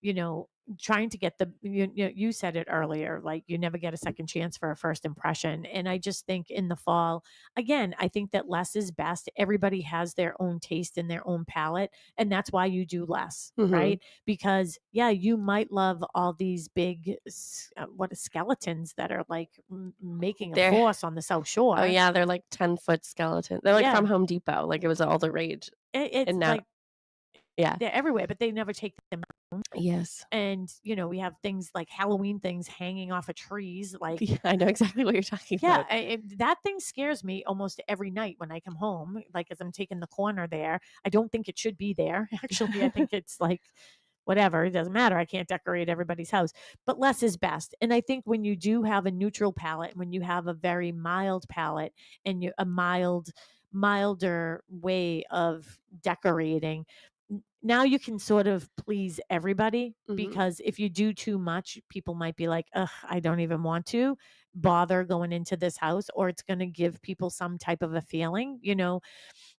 you know, trying to get you said it earlier, like you never get a second chance for a first impression. And I just think in the fall, again, I think that less is best. Everybody has their own taste and their own palate. And that's why you do less, right? Because yeah, you might love all these big, skeletons that are like making a They're force on the South Shore. Oh yeah, they're like 10-foot skeleton. They're like from Home Depot. Like it was all the rage. It's And now, like yeah. they're everywhere, but they never take them down. Yes. And, we have things like Halloween things hanging off of trees. Like, Yeah, I know exactly what you're talking yeah, about. that thing scares me almost every night when I come home. Like, as I'm taking the corner there, I don't think it should be there. Actually, I think it's like, whatever, it doesn't matter. I can't decorate everybody's house, but less is best. And I think when you do have a neutral palette, when you have a very mild palette and a milder way of decorating, now you can sort of please everybody, because if you do too much, people might be like, ugh, I don't even want to bother going into this house, or it's going to give people some type of a feeling.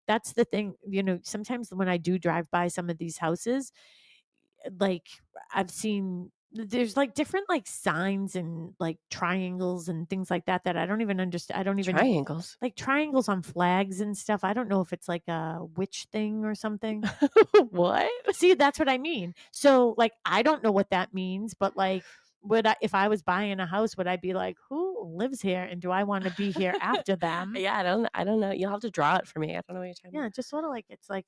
That's the thing. Sometimes when I do drive by some of these houses, like I've seen there's like different like signs and like triangles and things like that I don't even understand. I don't even Triangles. like triangles on flags and stuff. I don't know if it's like a witch thing or something. What? See, that's what I mean. So like I don't know what that means, but like if I was buying a house, would I be like, who lives here and do I want to be here after them? Yeah, I don't know. You'll have to draw it for me. I don't know what you're talking Yeah, about. just sort of like it's like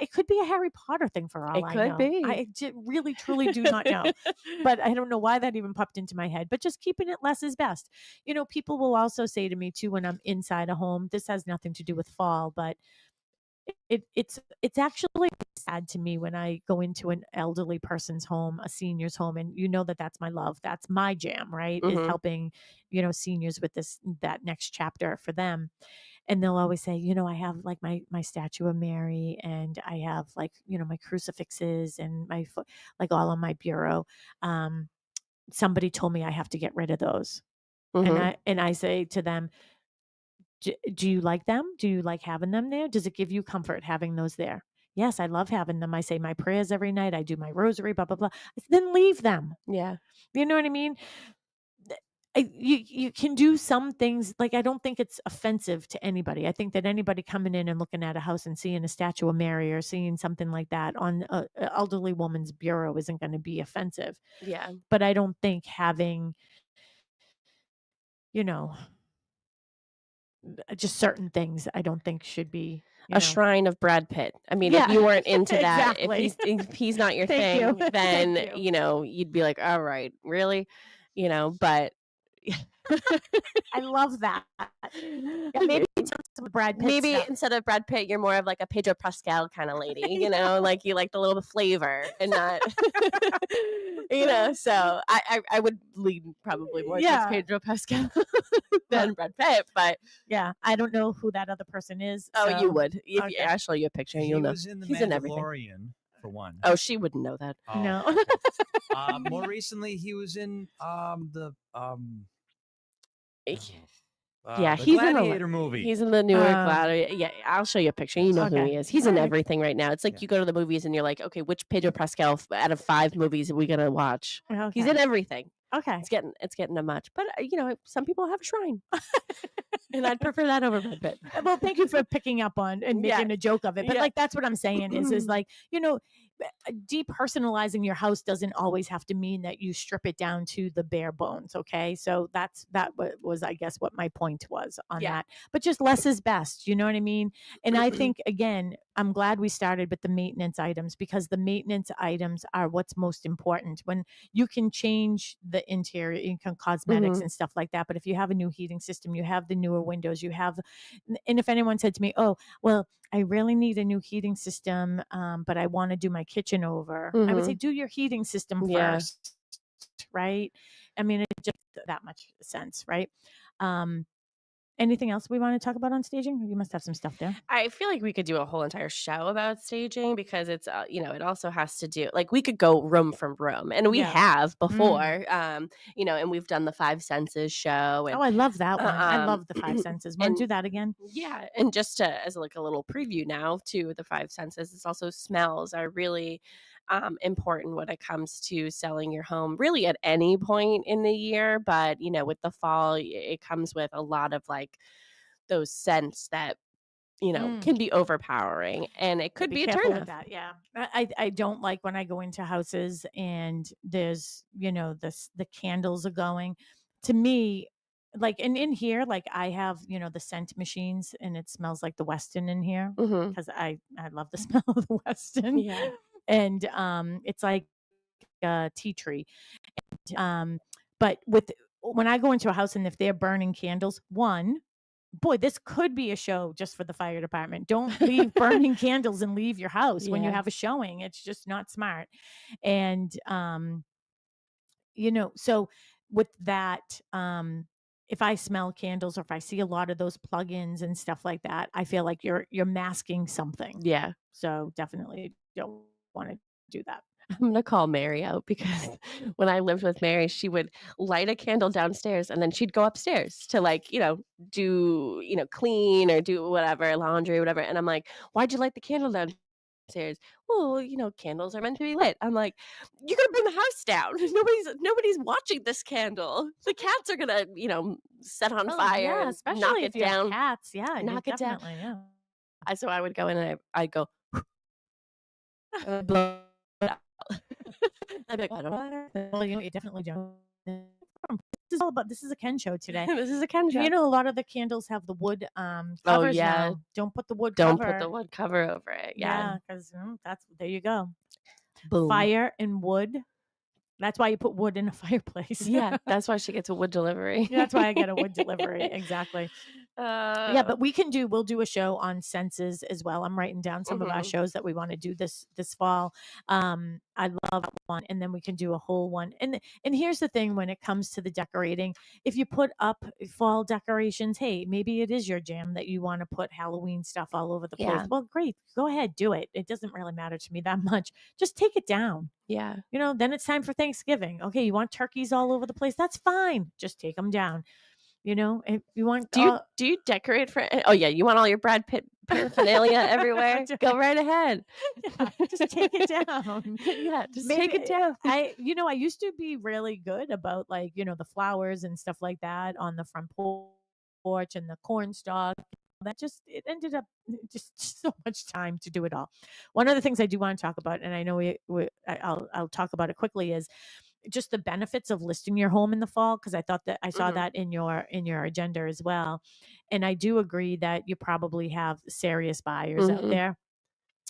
it could be a Harry Potter thing for all It I could know. be. I really truly do not know, but I don't know why that even popped into my head. But just keeping it less is best. People will also say to me too when I'm inside a home. This has nothing to do with fall, but it's actually sad to me when I go into an elderly person's home, a senior's home, and that's my love. That's my jam, right? Is helping, seniors with that next chapter for them. And they'll always say, I have like my statue of Mary, and I have like, my crucifixes and my foot, like all on my bureau. Somebody told me I have to get rid of those. And I say to them, do you like them? Do you like having them there? Does it give you comfort having those there? Yes, I love having them. I say my prayers every night. I do my rosary, blah, blah, blah. Then leave them. Yeah. You know what I mean? You can do some things. Like, I don't think it's offensive to anybody. I think that anybody coming in and looking at a house and seeing a statue of Mary or seeing something like that on an elderly woman's bureau isn't going to be offensive. Yeah. But I don't think having, you know, just certain things, I don't think should be a shrine of Brad Pitt. I mean, if you weren't into that, exactly. if he's not your Thank thing, you. then Thank you. you'd be like, all right, really, but I love that. Yeah, maybe some Brad Pitt maybe stuff. instead of Brad Pitt, you're more of like a Pedro Pascal kind of lady, like you like the little flavor and not, so I would lean probably more towards Pedro Pascal than Brad Pitt, but yeah, I don't know who that other person is. Oh, so. you would. If Okay. I'll show you a picture, you'll know. Was in the He's in everything. Mandalorian for one. Oh, she wouldn't know that. Oh, No. okay. More recently, he was in yeah, the he's Gladiator in movie. He's in the newer Gladiator. Yeah, I'll show you a picture. You know who he is. He's in everything right now. It's like you go to the movies and you're like, okay, which Pedro Pascal out of 5 movies are we gonna watch? Okay. He's in everything. Okay. It's getting a much, but some people have a shrine, and I'd prefer that over Brad Pitt. Well, thank you for picking up on and making a joke of it. But like that's what I'm saying is like depersonalizing your house doesn't always have to mean that you strip it down to the bare bones. Okay, so that was I guess what my point was on that. But just less is best. You know what I mean? And I think again, I'm glad we started with the maintenance items, because the maintenance items are what's most important. When you can change the interior, you can cosmetics and stuff like that. But if you have a new heating system, you have the newer windows, and if anyone said to me, oh, well, I really need a new heating system, but I want to do my kitchen over, I would say do your heating system first, right? I mean, it just that much sense, right? Anything else we want to talk about on staging? You must have some stuff there. I feel like we could do a whole entire show about staging because it's, it also has to do like we could go room from room, and we Yeah. have Mm. before, and we've done the Five Senses show, and Oh, I love that one. I um, love the five senses. Want to and do that again? yeah, and just as like a little preview now to the Five Senses, it's also smells are really important when it comes to selling your home, really at any point in the year. But with the fall, it comes with a lot of like those scents that Mm. can be overpowering, and it Yeah, could be be a careful with turnoff. that. Yeah. I don't like when I go into houses and there's, the candles are going. To me, like in here, like I have, the scent machines and it smells like the Weston in here Mhm. because I love the smell of the Weston. Yeah. And it's like a tea tree. Um, but when I go into a house and if they're burning candles, one, boy, this could be a show just for the fire department. Don't leave burning candles and leave your house when you Yeah. have a showing. It's just not smart. And so with that, if I smell candles or if I see a lot of those plugins and stuff like that, I feel like you're masking something. Yeah. So definitely don't want to do that. I'm gonna call Mary out because when I lived with Mary, she would light a candle downstairs and then she'd go upstairs to like, do, clean or do whatever, laundry, whatever. And I'm like, why'd you light the candle downstairs? Well, candles are meant to be lit. I'm like, you're gonna burn the house down. Nobody's watching this candle. The cats are gonna, set on Oh fire yeah, and knock especially if it you have down, cats. Yeah, you knock it down. definitely, yeah. So I would go in and I'd go blow it out. I'd be like, I don't know. Well, you definitely don't. This is a Ken show today. This is a Ken show. A lot of the candles have the wood Oh, covers yeah. now. Don't put the wood Don't put the cover. wood cover over it. Yeah. Yeah, because that's there you go. Boom. Fire and wood. That's why you put wood in a fireplace. Yeah, that's why she gets a wood delivery. That's why I get a wood delivery. Exactly. Yeah, but we'll do a show on senses as well. I'm writing down some of our Mhm. shows that we want to do this fall. I love that one, and then we can do a whole one. And here's the thing: when it comes to the decorating, if you put up fall decorations, hey, maybe it is your jam that you want to put Halloween stuff all over the place. Yeah. Well, great, go ahead, do it. It doesn't really matter to me that much. Just take it down. Yeah. Then it's time for Thanksgiving. Okay, you want turkeys all over the place? That's fine. Just take them down. If you want, Do you decorate for oh, yeah, you want all your Brad Pitt paraphernalia everywhere? Go right ahead. yeah, just take it down. Yeah, just take it down. I used to be really good about like, the flowers and stuff like that on the front porch and the corn stalk. It ended up just so much time to do it all. One of the things I do want to talk about, and I know I'll talk about it quickly, is just the benefits of listing your home in the fall, because I thought that I saw Mhm. that in your agenda as well. And I do agree that you probably have serious buyers out Mhm. there,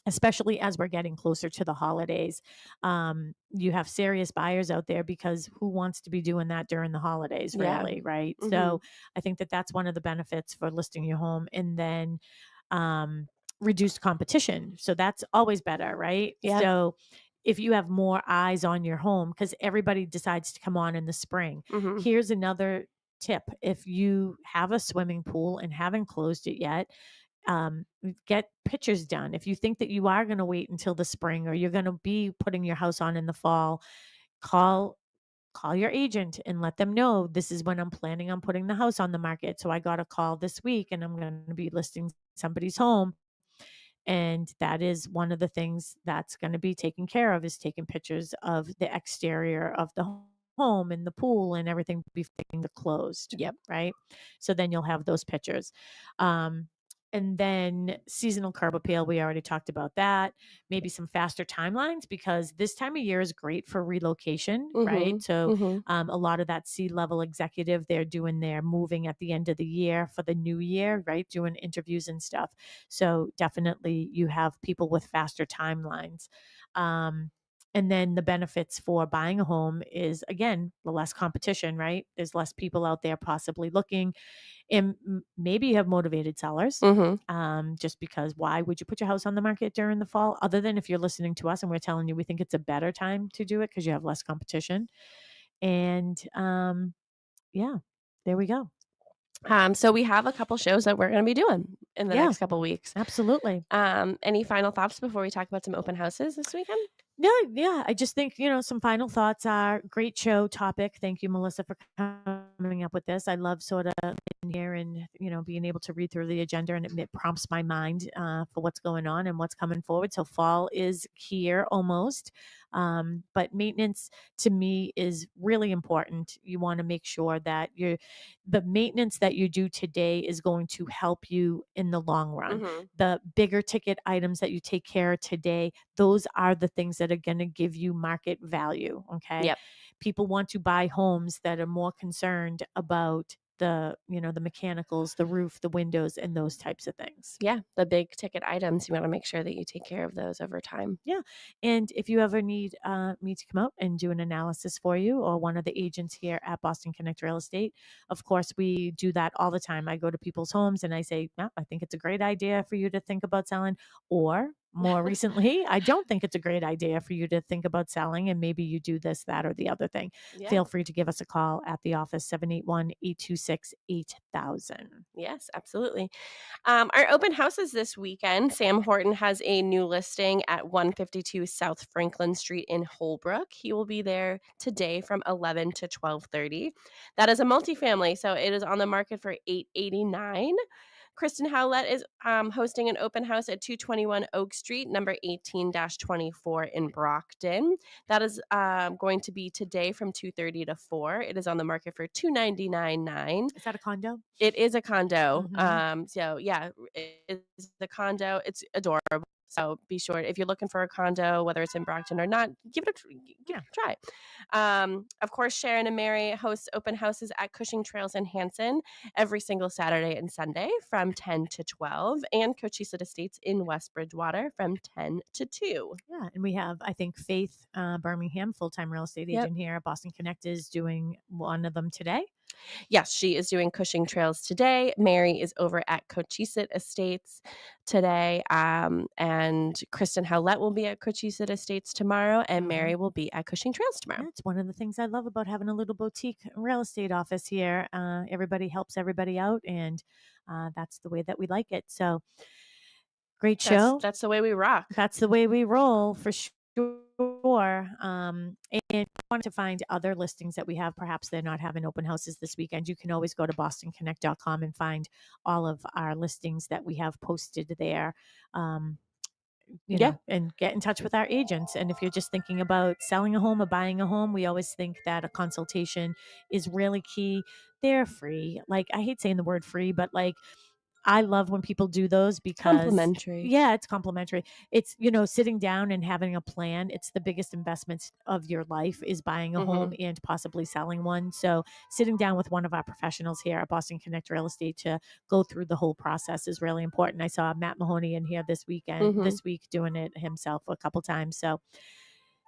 especially as we're getting closer to the holidays. You have serious buyers out there because who wants to be doing that during the holidays, Yeah. really, right? Mhm. So I think that that's one of the benefits for listing your home. And then reduced competition. So that's always better, right? Yeah. So if you have more eyes on your home, because everybody decides to come on in the spring, Mhm. here's another tip. If you have a swimming pool and haven't closed it yet, get pictures done. If you think that you are going to wait until the spring or you're going to be putting your house on in the fall, call your agent and let them know this is when I'm planning on putting the house on the market. So I got a call this week and I'm going to be listing somebody's home, and that is one of the things that's going to be taken care of, is taking pictures of the exterior of the home and the pool and everything before the closed. Yep. Right. So then you'll have those pictures. And then seasonal curb appeal, we already talked about that. Maybe some faster timelines, because this time of year is great for relocation, right? Mhm. So Mhm. a lot of that C-level executive, they're doing their moving at the end of the year for the new year, right? Doing interviews and stuff. So definitely you have people with faster timelines. And then the benefits for buying a home is, again, the less competition, right? There's less people out there possibly looking, and maybe you have motivated sellers. Mhm. Just because why would you put your house on the market during the fall, other than if you're listening to us and we're telling you we think it's a better time to do it because you have less competition. And yeah, there we go. So we have a couple shows that we're going to be doing in the Yeah. next couple weeks. Absolutely. Any final thoughts before we talk about some open houses this weekend? Yeah. I just think, some final thoughts are great show topic. Thank you, Melissa, for coming up with this. I love sort of in here and, being able to read through the agenda, and it prompts my mind for what's going on and what's coming forward. So fall is here almost. But maintenance to me is really important. You want to make sure that the maintenance that you do today is going to help you in the long run. Mhm. The bigger ticket items that you take care of today, those are the things that are going to give you market value. Okay. Yep. People want to buy homes that are more concerned about the mechanicals, the roof, the windows, and those types of things. Yeah, the big ticket items, you want to make sure that you take care of those over time. Yeah. And if you ever need me to come out and do an analysis for you, or one of the agents here at Boston Connect Real Estate, of course, we do that all the time. I go to people's homes and I say, "Yeah, I think it's a great idea for you to think about selling." Or more recently, I don't think it's a great idea for you to think about selling, and maybe you do this, that, or the other thing. Yeah. Feel free to give us a call at the office, 781-826-8000. Yes, absolutely. Our open houses this weekend. Sam Horton has a new listing at 152 South Franklin Street in Holbrook. He will be there today from 11 to 12:30. That is a multifamily, so it is on the market for $889. Kristen Howlett is hosting an open house at 221 Oak Street, number 18-24 in Brockton. That is going to be today from 2:30 to 4. It is on the market for $299.9. Is that a condo? It is a condo. Mhm. So yeah, it's the condo. It's adorable. So be sure, if you're looking for a condo, whether it's in Brockton or not, give it a try. Of course, Sharon and Mary host open houses at Cushing Trails in Hanson every single Saturday and Sunday from 10 to 12, and Cochise Estates in West Bridgewater from 10 to 2. Yeah, and we have, I think, Faith Birmingham, full-time real estate Yep. agent here at Boston Connect, is doing one of them today. Yes, she is doing Cushing Trails today. Mary is over at Cochise Estates today. And Kristen Howlett will be at Cochise Estates tomorrow, and Mary will be at Cushing Trails tomorrow. That's one of the things I love about having a little boutique real estate office here. Everybody helps everybody out, and that's the way that we like it. So great show. That's the way we rock. That's the way we roll for sure. And if you want to find other listings that we have, perhaps they're not having open houses this weekend, you can always go to bostonconnect.com and find all of our listings that we have posted there. And get in touch with our agents. And if you're just thinking about selling a home or buying a home, we always think that a consultation is really key. They're free. Like, I hate saying the word free, but like, I love when people do those because complimentary. Yeah, it's complimentary. It's, sitting down and having a plan. It's the biggest investment of your life, is buying a home and possibly selling one. So sitting down with one of our professionals here at Boston Connect Real Estate to go through the whole process is really important. I saw Matt Mahoney in here this week doing it himself a couple times. So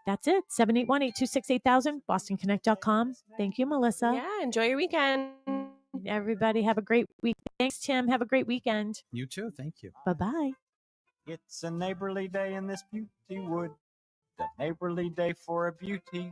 that's it. 781-826-8000, bostonconnect.com. Thank you, Melissa. Yeah, enjoy your weekend. Everybody have a great week. Thanks, Tim. Have a great weekend. You too. Thank you. Bye-bye. It's a neighborly day in this beauty wood, the neighborly day for a beauty.